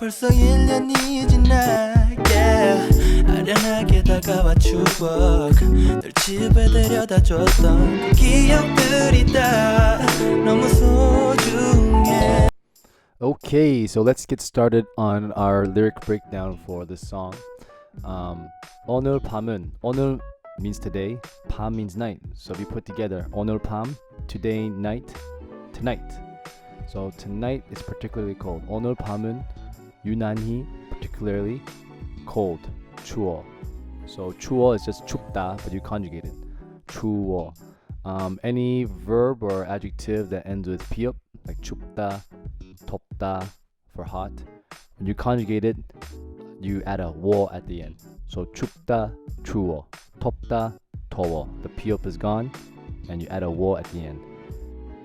벌써 1년이 지나 yeah. 아련하게 다가와 추억 널 집에 데려다 줬던 그 기억들이 다 너무 소중해. Okay, so let's get started on our lyric breakdown for this song. 오늘 밤은, 오늘 means today, 밤 means night. So if you put together 오늘 밤, today night, tonight. So tonight is particularly cold. 오늘 밤은 유난히 particularly cold. 추워. So 추워 is just 춥다, but you conjugate it. 추워. Any verb or adjective that ends with piop, like 춥다, 덥다 for hot. When you conjugate it, you add a 워 at the end. So 춥다, 추워. 덥다, 더워. The piop is gone, and you add a 워 at the end.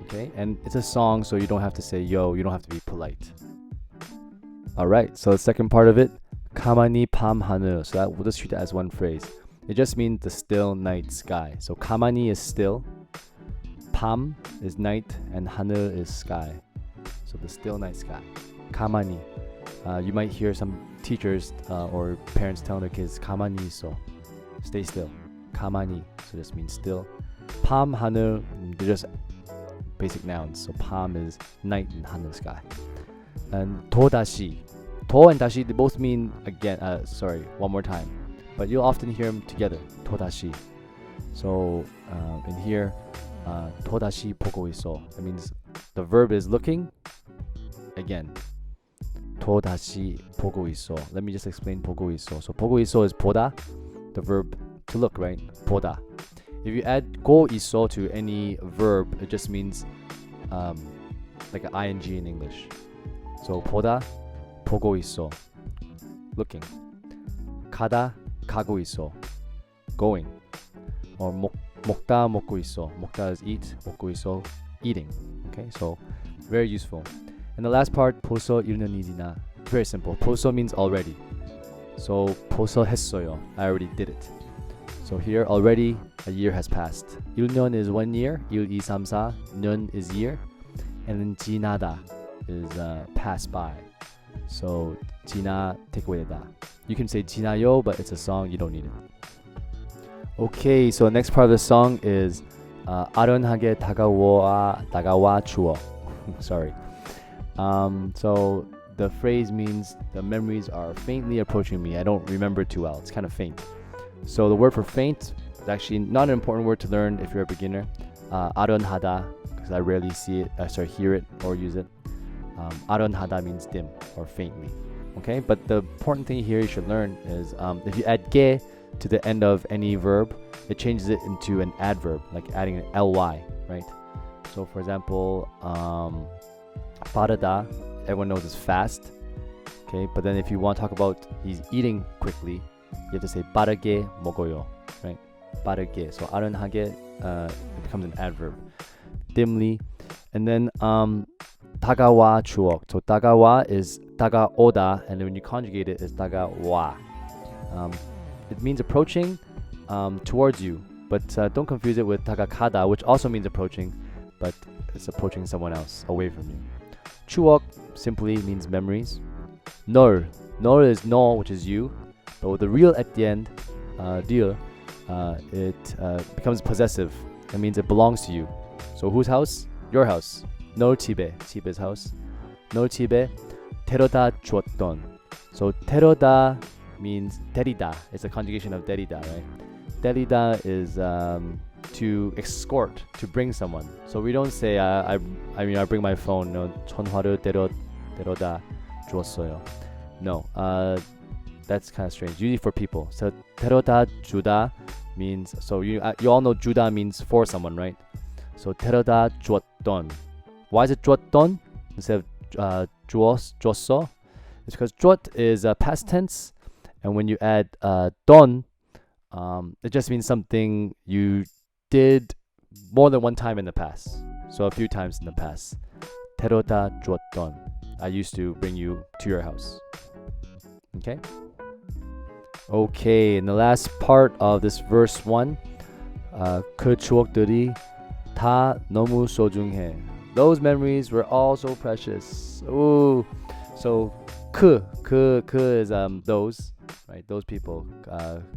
Okay, and it's a song, so you don't have to say yo. You don't have to be polite. All right. So the second part of it, 가만히 밤 하늘. So that we'll just treat that as one phrase. It just means the still night sky. So 가만히 is still, 밤 is night, and 하늘 is sky. So the still night sky. 가만히. You might hear some teachers or parents telling their kids 가만히 있어. Stay still. 가만히. So this means still. 밤 하늘. They're just basic nouns. So 밤 is night and 하늘 sky. And 또다시. 도 and 다시, they both mean again. One more time. But you'll often hear them together. 또다시. So in here, 또다시 보고 있어. That means the verb is looking. Again. 또다시 보고 있어. Let me just explain 보고 있어. So 보고 있어 is 보다, the verb to look, right? 보다. If you add 고 있어 to any verb, it just means like an ing in English. So 보다, 보고 있어. Looking. 가다, 가고 있어. Going. Or 먹다, 먹고 있어. 먹다 is eat, 먹고 있어, eating. Okay, so very useful. And the last part, 벌써 1년이 지나. Very simple. 벌써 means already. So 벌써 했어요. I already did it. So here already a year has passed. 1년 is 1 year. 1, 2, 3, 4. 년 is year. And then 지나다 is pass by. So 지나 take away the da. You can say 지나요, but it's a song. You don't need it. Okay, so the next part of the song is 아련하게 다가와 추워. Sorry. So the phrase means the memories are faintly approaching me. I don't remember too well. It's kind of faint. So the word for faint is actually not an important word to learn if you're a beginner. 아련하다, because I rarely hear it or use it. 아련하다 means dim or faintly. Okay, but the important thing here you should learn is if you add 게 to the end of any verb, it changes it into an adverb, like adding an ly, right? So for example, 빠르다, everyone knows is fast. Okay, but then if you want to talk about he's eating quickly, you have to say 빠르게 먹어요, right? 빠르게. So 아련하게 it becomes an adverb. Dimly. And then 다가와 추억. So 다가와 is 다가오다, and then when you conjugate it, it's 다가와. It means approaching towards you, but don't confuse it with 다가가다, which also means approaching, but it's approaching someone else away from you. 추억 simply means memories. 널 is 너, which is you, but with the real at the end, deal, it becomes possessive. That means it belongs to you. So whose house? Your house. 널 집에, 집에's house. 널 집에 데려다 줬던. So 데려다 means 데리다. It's a conjugation of 데리다, right? 데리다 is to escort, to bring someone. So we don't say I bring my phone. No, 전화를 데려다 줬어요. No, that's kind of strange. Usually for people. So 데려다 주다 means, so you all know 주다 means for someone, right? So 데려다 줬던. Why is it 줬던 instead of 줬어? It's because 줬 is past tense, and when you add 던, it just means something you did more than one time in the past. So a few times in the past. 데려다 줬던. I used to bring you to your house. Okay? Okay, and the last part of this verse 1, 그 추억들이 다 너무 소중해. Those memories were all so precious. Ooh. So 그 is those, right? Those people.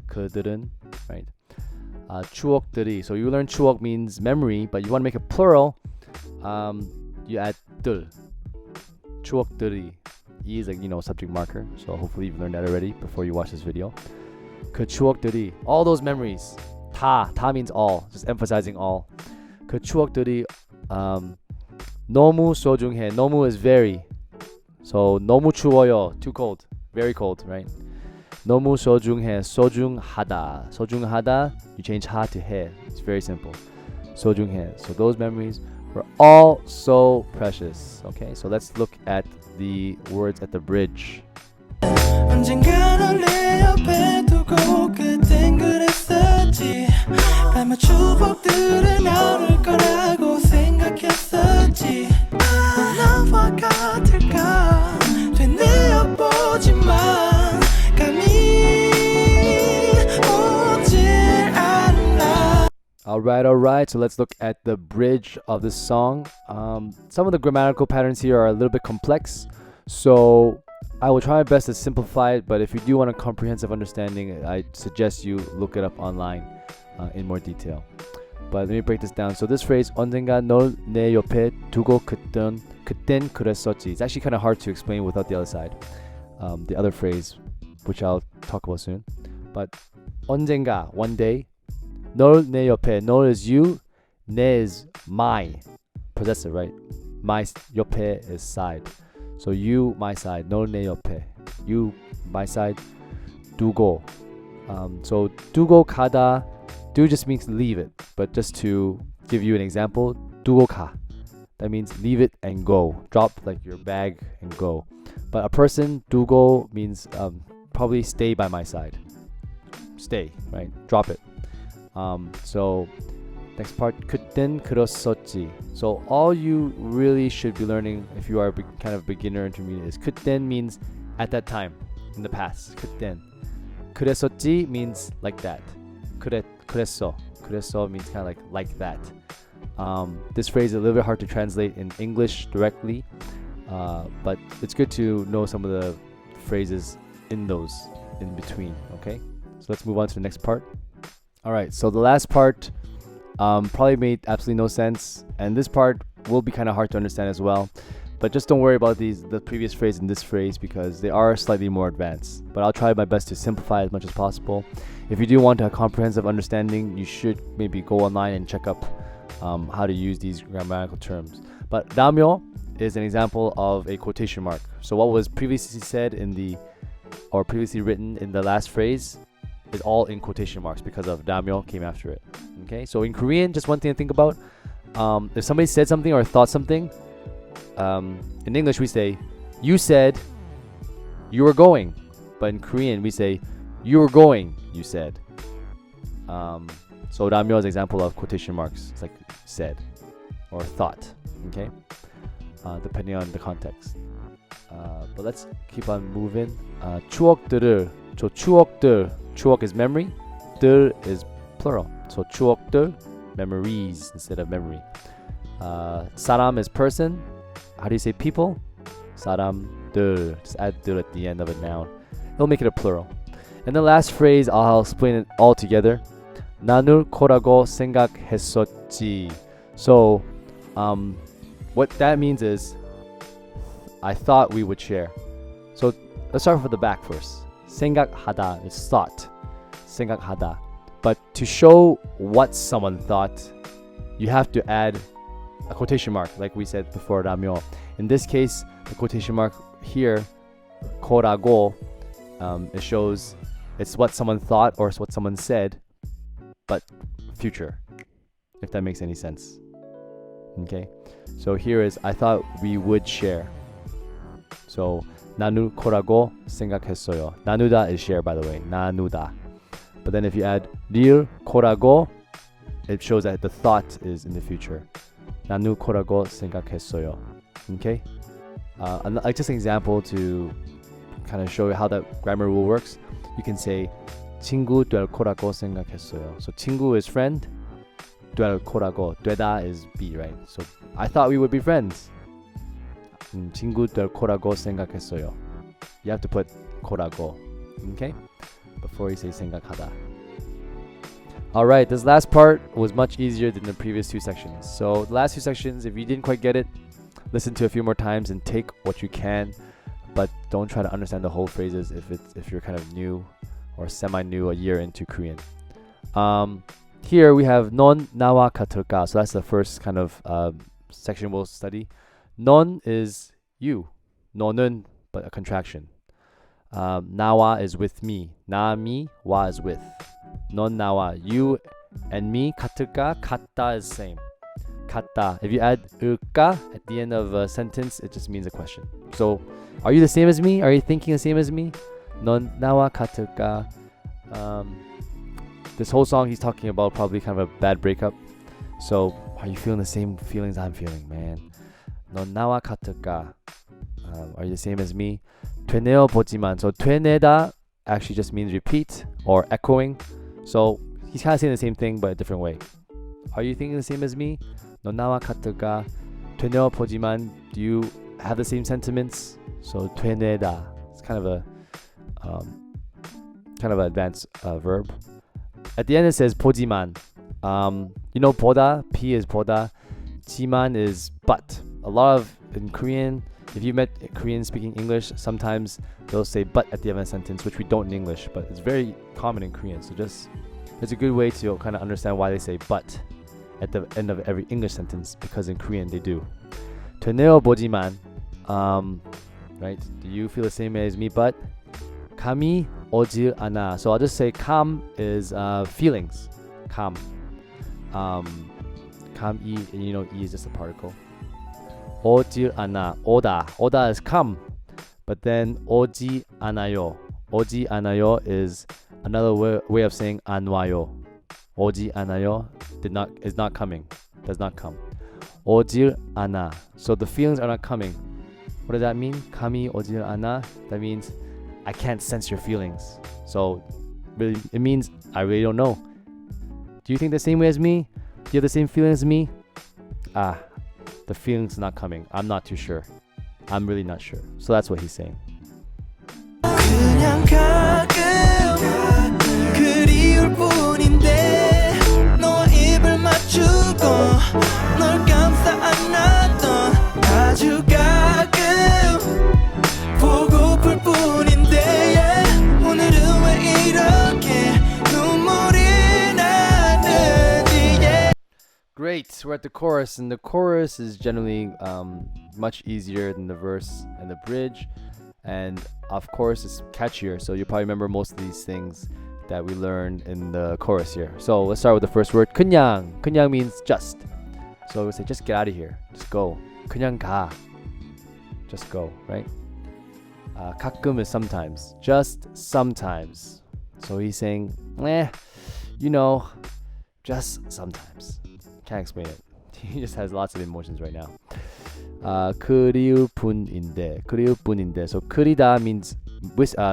그들은, right? 추억들이. So you learn 추억 means memory, but you want to make it plural. You add 들. 추억들이. E is like, subject marker. So hopefully you've learned that already before you watch this video. 그 추억들이. All those memories. 다 means all. Just emphasizing all. 그 추억들이 너무 소중해. 너무 is very. So 너무 추워요. Too cold. Very cold, right? 너무 소중해. 소중하다. 소중하다. You change 하 to 해. It's very simple. 소중해. So those memories were all so precious. Okay, so let's look at the words at the bridge. 언젠가 널 내 옆에 두고 그땐 그랬었지 아마 추억들을 나눌 거라고 생각했었지 나와 같을까 되뇌어보지만 감이 오질 않아. Alright, so let's look at the bridge of the song. Some of the grammatical patterns here are a little bit complex, so I will try my best to simplify it, but if you do want a comprehensive understanding, I suggest you look it up online in more detail. But let me break this down. So this phrase, 언젠가 널 내 옆에 두고 그땐 그랬었지. It's actually kind of hard to explain without the other side. The other phrase, which I'll talk about soon. But 언젠가, one day, 널 내 옆에, 널 is you, 내 is my, possessive, right? My 옆에 is side. So you, my side, 널 내 옆에. You, my side, 두고. So 두고 가다, do just means leave it. But just to give you an example, 두고 가. That means leave it and go. Drop like your bag and go. But a person, 두고 means probably stay by my side. Stay, right? Drop it. So next part, 그땐 그랬었지. So all you really should be learning if you are kind of beginner intermediate is 그땐 means at that time, in the past. 그땐. 그랬었지 means like that. 그랬어. 그랬어 means kind of like that. This phrase is a little bit hard to translate in English directly, but it's good to know some of the phrases in those in between. Okay, so let's move on to the next part. All right, so the last part probably made absolutely no sense, and this part will be kind of hard to understand as well. But just don't worry about the previous phrase and this phrase because they are slightly more advanced. But I'll try my best to simplify as much as possible. If you do want a comprehensive understanding, you should maybe go online and check up how to use these grammatical terms. But 다음요 is an example of a quotation mark. So what was previously said or previously written in the last phrase is all in quotation marks because of 다음요 came after it. Okay, so in Korean, just one thing to think about: if somebody said something or thought something, in English we say "you said you were going," but in Korean we say "you were going, you said." So 다음요 is an example of quotation marks. It's like said or thought. Okay, depending on the context. But let's keep on moving. 추억들을. So 추억들. 추억 is memory. 들 is plural. So 추억들, memories instead of memory. 사람 is person. How do you say people? 사람들. Just add 들 at the end of a noun. It'll make it a plural. And the last phrase, I'll explain it all together. 나눌 거라고 생각했었지. So, what that means is, I thought we would share. So let's start with the back first. 생각하다 is thought. 생각하다. But to show what someone thought, you have to add a quotation mark, like we said before, 라며. In this case, the quotation mark here, 거라고, it shows it's what someone thought or it's what someone said, but future, if that makes any sense. Okay, so here is I thought we would share. So 나눌 거라고 생각했어요. 나누다 is share, by the way. 나누다. But then if you add 릴 거라고, it shows that the thought is in the future. 나눌 거라고 생각했어요. Okay, like just an example to kind of show you how that grammar rule works. You can say 친구 될 거라고 생각했어요. So 친구 is friend. 될 거라고. 되다 is be, right? So I thought we would be friends. 친구 될 거라고 생각했어요. you have to put 거라고. Okay? Before you say 생각하다. Alright, this last part was much easier than the previous two sections. So the last two sections, if you didn't quite get it, listen to a few more times and take what you can, but don't try to understand the whole phrases if you're kind of new or semi-new a year into Korean. Here we have 넌 나와 같을까. So that's the first kind of section we'll study. 넌 is you. 너는, but a contraction. 나와 is with me. 나, me, 와 is with. 넌 나와, you and me. 같을까? 같다 is same. 같다. If you add 을까 at the end of a sentence, it just means a question. So, are you the same as me? Are you thinking the same as me? 넌 나와 같을까? This whole song he's talking about probably kind of a bad breakup. So, are you feeling the same feelings I'm feeling, man? 넌 나와 같을까? Are you the same as me? 되뇌어 보지만. So 되뇌다 actually just means repeat or echoing. So he's kind of saying the same thing but a different way. Are you thinking the same as me? 넌 나와 같을까? 되뇌어 보지만. Do you have the same sentiments? So 되뇌다. It's kind of a kind of an advanced verb. At the end it says 보지만. You know 보다, P is 보다, 지만 is but. A lot of in Korean, if you met Korean speaking English, sometimes they'll say but at the end of a sentence, which we don't in English, but it's very common in Korean. So just it's a good way to kind of understand why they say but at the end of every English sentence, because in Korean they do. 되뇌어 보지만. Right? Do you feel the same way as me? But 감이 오질 않아. So I'll just say 감 is feelings. 감. 감이, you know, E is just a particle. 오질 않아. 오다 is come. But then 오지 않아요. 오지 않아요 is another way of saying 안 와요. 오지 않아요 is not coming. Does not come. 오질 않아. So the feelings are not coming. What does that mean? 감이 오질 않아. That means I can't sense your feelings. So really, it means I really don't know. Do you think the same way as me? Do you have the same feelings as me? The feeling's not coming. I'm not too sure. I'm really not sure. So that's what he's saying. 그냥 가끔 그리울 뿐인데 너와 입을 맞추고 널 감싸 안았던 아주 가끔 보고플 뿐인데 yeah. 오늘은 왜 이렇게 눈물이 나는지 yeah. Great. We're at the chorus, and the chorus is generally much easier than the verse and the bridge, and of course it's catchier. So you probably remember most of these things that we learned in the chorus here. So let's start with the first word. 그냥. 그냥 means just. So we say just get out of here. Just go. 그냥 가. Just go. Right? 가끔 is sometimes. Just sometimes. So he's saying, you know, just sometimes. Can't explain it. He just has lots of emotions right now. 그리울 뿐인데. 그리울 뿐인데. So 그리다 means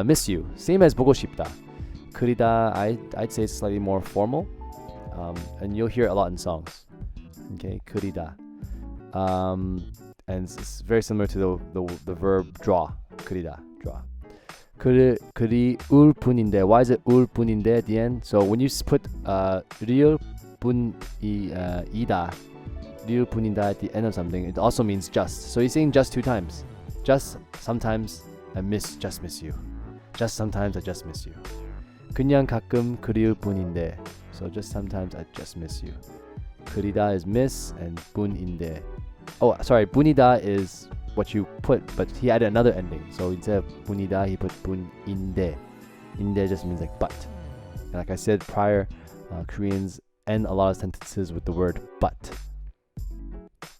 miss you. Same as 보고 싶다. 그리다, I'd say it's slightly more formal. And you'll hear it a lot in songs. Okay, 그리다. And it's very similar to the verb draw. 그리다, draw. 그리울 뿐인데. Why is it 울 뿐인데 at the end? So when you put 리을 뿐이다, 리을 뿐이다 at the end of something, it also means just. So he's saying just two times. Just sometimes I just miss you. Just sometimes I just miss you. 그냥 가끔 그리울 뿐인데. So just sometimes I just miss you. 그리다 is miss and 뿐인데. Oh, sorry, 뿐이다 is what you put, but he added another ending. So instead of 뿐이다, he put 뿐인데. 인데 just means like but. And like I said prior, Koreans end a lot of sentences with the word but.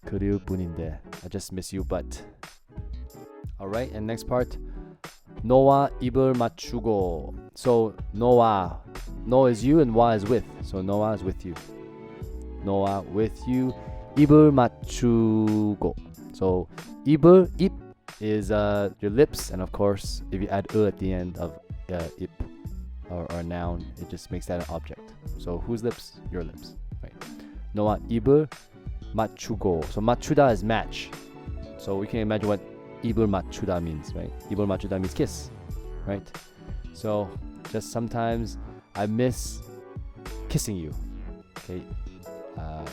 그리울 뿐인데. I just miss you, but. Alright, and next part. 너와 입을 맞추고. So 너와, no is you and 와 is with. So 너와 is with you. 너와 with you. 입을 맞추고. So 입을, 입 is your lips, and of course if you add at the end of 입 or a noun, it just makes that an object. So whose lips? Your lips. Right. 너와 입을 맞추고. So 맞추다 is match. So we can imagine what 입을 맞추다 means, right? 입을 맞추다 means kiss, right? So just sometimes I miss kissing you, okay,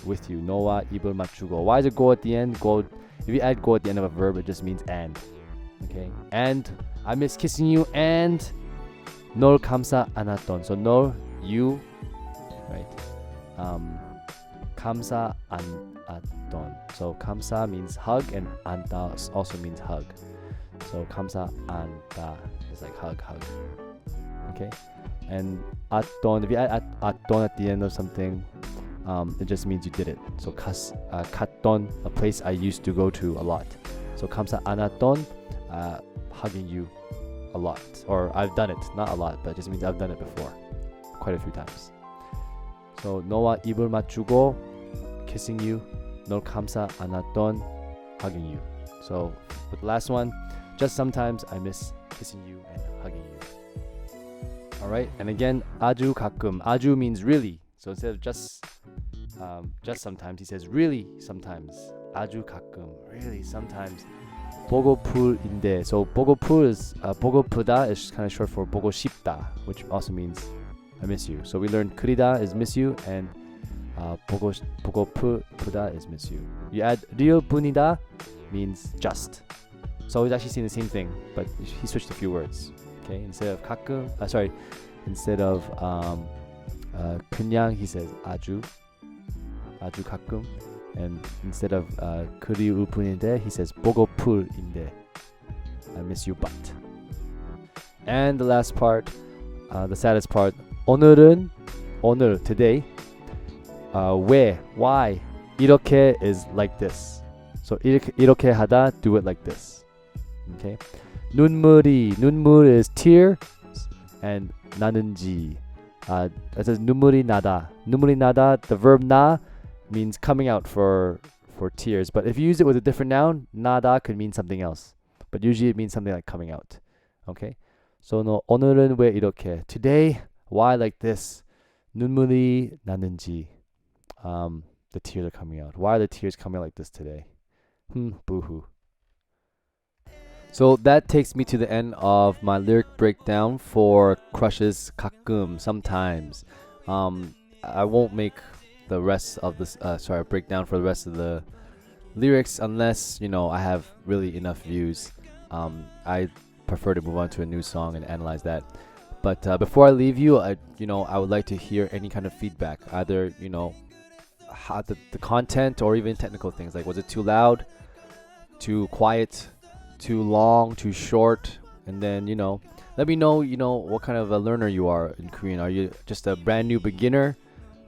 with you. 너와 입을 맞추고. Why is it go at the end? Go. If you add go at the end of a verb, it just means and. Okay, and I miss kissing you and 널 감싸 안았던. So 널, you, right? 감싸 안았던. So 감싸 means hug and 안다 also means hug. So 감싸 안다 is like hug. Okay, and atton, if you add atton at the end of something, it just means you did it. So 갔던, a place I used to go to a lot. So 감싸 안았던, hugging you a lot, or I've done it, not a lot, but it just means I've done it before, quite a few times. So 너와 입을 맞추고, kissing you, 널 감싸 안았던, hugging you. So with the last one, just sometimes I miss kissing you and hugging you. Alright, and again, 아주 가끔. 아주 means really. So instead of just sometimes, he says really sometimes. 아주 가끔, really sometimes. 보고플인데. So 보고플 is 보고프다 is kind of short for 보고 싶다, which also means I miss you. So we learned 그리다 is miss you, and 보고프다 is miss you. You add 리얼뿐이다 means just. So he's actually saying the same thing, but he switched a few words. Okay, instead of 가끔, instead of 그냥, he says 아주 가끔. And instead of 그리울 뿐인데, he says 보고플인데. I miss you, but. And the last part, the saddest part, 오늘, today. 왜, why, 이렇게 is like this. So 이렇게 하다, do it like this. Okay. 눈물 is tear, and 나는지. It says 눈물이 나다. The verb 나 means coming out for tears, but if you use it with a different noun, nada could mean something else, but usually it means something like coming out. Okay, so no, 오늘은 왜 이렇게, today why like this, 눈물이 나는지, the tears are coming out. Why are the tears coming out like this today? Boo-hoo. So that takes me to the end of my lyric breakdown for crushes 가끔, sometimes. I won't make the rest of this breakdown for the rest of the lyrics unless I have really enough views. I prefer to move on to a new song and analyze that. But before I leave you, I would like to hear any kind of feedback, either how the content or even technical things, like was it too loud, too quiet, too long, too short, and then let me know what kind of a learner you are in Korean. Are you just a brand new beginner?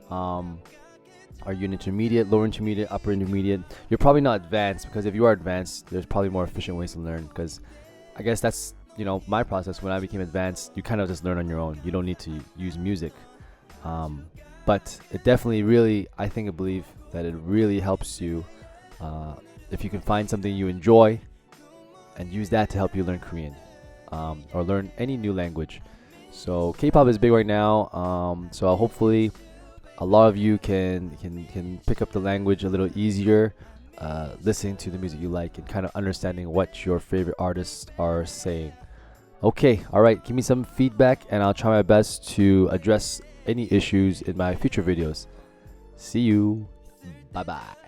Are you an intermediate, lower intermediate, upper intermediate? You're probably not advanced, because if you are advanced, there's probably more efficient ways to learn, because I guess that's my process. When I became advanced, you kind of just learn on your own. You don't need to use music. But it definitely really, I believe that it really helps you if you can find something you enjoy and use that to help you learn Korean or learn any new language. So K-pop is big right now. So hopefully a lot of you can pick up the language a little easier, listening to the music you like and kind of understanding what your favorite artists are saying. Okay, alright, give me some feedback and I'll try my best to address any issues in my future videos. See you. Bye bye.